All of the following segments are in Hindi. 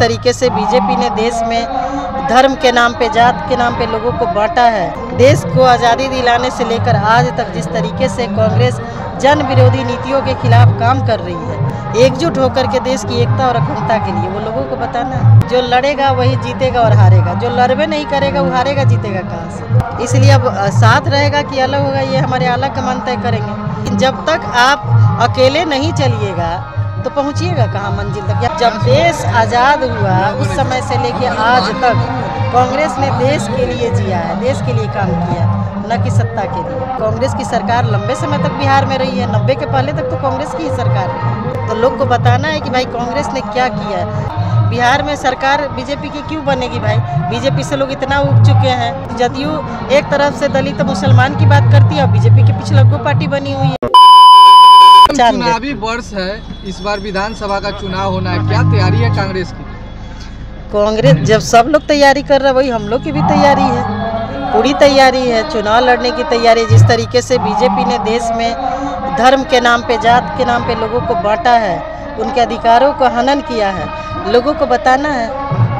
तरीके से बीजेपी ने देश में धर्म के नाम पे, जात के नाम पे लोगों को बांटा है, देश को आज़ादी दिलाने से लेकर आज तक जिस तरीके से कांग्रेस जन विरोधी नीतियों के खिलाफ काम कर रही है, एकजुट होकर के देश की एकता और अखंडता के लिए, वो लोगों को बताना है। जो लड़ेगा वही जीतेगा और हारेगा, जो लड़बे नहीं करेगा वो हारेगा जीतेगा कहाँ से। इसलिए अब साथ रहेगा कि अलग होगा, ये हमारे अलग का मन तय करेंगे। जब तक आप अकेले नहीं चलिएगा तो पहुंचिएगा कहाँ मंजिल तक। जब देश आज़ाद हुआ उस समय से लेके आज तक कांग्रेस ने देश के लिए जिया है, देश के लिए काम किया, न कि सत्ता के लिए। कांग्रेस की सरकार लंबे समय तक बिहार में रही है, 90 के पहले तक तो कांग्रेस की ही सरकार रही। तो लोग को बताना है कि भाई कांग्रेस ने क्या किया है। बिहार में सरकार बीजेपी की क्यों बनेगी भाई? बीजेपी से लोग इतना उग चुके हैं। जदयू एक तरफ से दलित मुसलमान की बात करती है और बीजेपी के पीछे लग्गू पार्टी बनी हुई है। चुनावी वर्ष है, इस बार विधानसभा का चुनाव होना है, क्या तैयारी है कांग्रेस की? कांग्रेस जब सब लोग तैयारी कर रहे हैं वही हम लोग की भी तैयारी है, पूरी तैयारी है। चुनाव लड़ने की तैयारी। जिस तरीके से बीजेपी ने देश में धर्म के नाम पे, जात के नाम पे लोगों को बांटा है, उनके अधिकारों को हनन किया है, लोगों को बताना है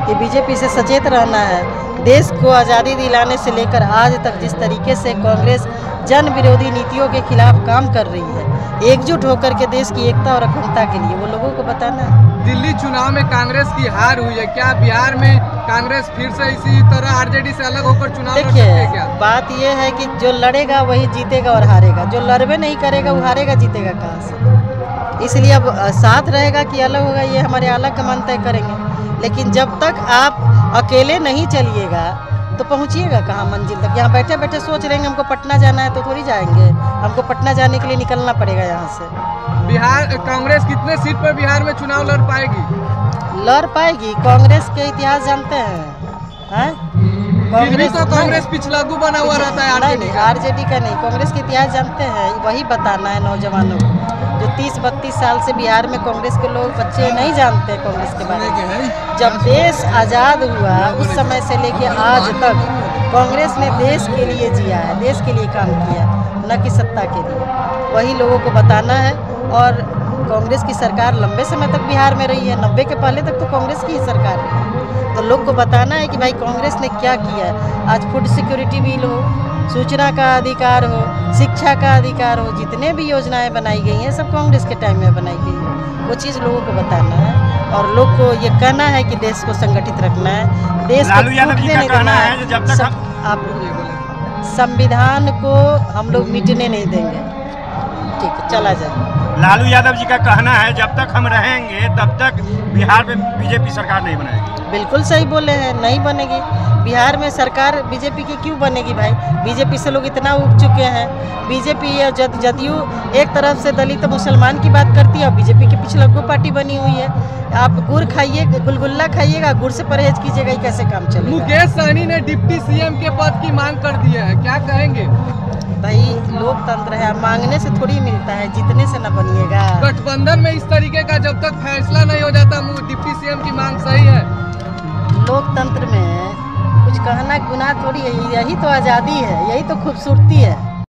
कि बीजेपी से सचेत रहना है। देश को आज़ादी दिलाने से लेकर आज तक जिस तरीके से कांग्रेस जन विरोधी नीतियों के खिलाफ काम कर रही है, एकजुट होकर के देश की एकता और अखंडता के लिए, वो लोगों को बताना है। दिल्ली चुनाव में कांग्रेस की हार हुई है, क्या बिहार में कांग्रेस फिर से इसी तरह आरजेडी से अलग होकर चुनाव लड़ सकती है क्या? बात यह है कि जो लड़ेगा वही जीतेगा और हारेगा, जो लड़बे नहीं करेगा वो हारेगा जीतेगा कहाँ से। इसलिए अब साथ रहेगा कि अलग होगा, ये हमारे अलग का मन तय करेंगे। लेकिन जब तक आप अकेले नहीं चलिएगा तो पहुंचिएगा कहाँ मंजिल तक। यहाँ बैठे बैठे सोच रहे हैं हमको पटना जाना है तो थोड़ी जाएंगे, हमको पटना जाने के लिए निकलना पड़ेगा यहाँ से। बिहार कांग्रेस कितने सीट पर बिहार में चुनाव लड़ पाएगी? लड़ पाएगी। कांग्रेस के इतिहास जानते हैं? कांग्रेस पिछलागू बना हुआ रहता है। आरजेडी का नहीं, कांग्रेस के इतिहास जानते हैं, वही बताना है नौजवानों को। जो 30-32 साल से बिहार में कांग्रेस के लोग बच्चे नहीं जानते कांग्रेस के बारे में। जब देश आज़ाद हुआ उस समय से लेके आज तक कांग्रेस ने देश के लिए जिया है, देश के लिए काम किया, न कि सत्ता के लिए। वही लोगों को बताना है। और कांग्रेस की सरकार लंबे समय तक बिहार में रही है, 90 के पहले तक तो कांग्रेस की ही सरकार रही। तो लोग को बताना है कि भाई कांग्रेस ने क्या किया है। आज फूड सिक्योरिटी बिल हो, सूचना का अधिकार हो, शिक्षा का अधिकार हो, जितने भी योजनाएं बनाई गई हैं सब कांग्रेस के टाइम में बनाई गई है। वो चीज़ लोगों को बताना है और लोग को ये कहना है कि देश को संगठित रखना है, देश को टूटने नहीं देना है। जब तक आप संविधान को हम लोग मिटने नहीं देंगे। ठीक है, चला जाए। लालू यादव जी का कहना है जब तक हम रहेंगे तब तक बिहार में बीजेपी सरकार नहीं बनेगी। बिल्कुल सही बोले हैं, नहीं बनेगी। बिहार में सरकार बीजेपी की क्यों बनेगी भाई? बीजेपी से लोग इतना उग चुके हैं। बीजेपी या जदयू एक तरफ से दलित मुसलमान की बात करती है और बीजेपी के पीछे लग्गू पार्टी बनी हुई है। आप गुड़ खाइए, गुलगुल्ला खाइएगा, गुड़ से परहेज कीजिएगा, ये कैसे काम चलेगा? मुकेश सहनी ने डिप्टी सीएम के पद की मांग कर दी है, क्या कहेंगे? भाई लोकतंत्र है, मांगने से थोड़ी मिलता है, जीतने से न बनिएगा। गठबंधन में इस तरीके का जब तक फैसला नहीं हो जाता डिप्टी सीएम की मांग सही है? लोकतंत्र में कुछ कहना गुनाह थोड़ी है, यही तो आज़ादी है, यही तो खूबसूरती है।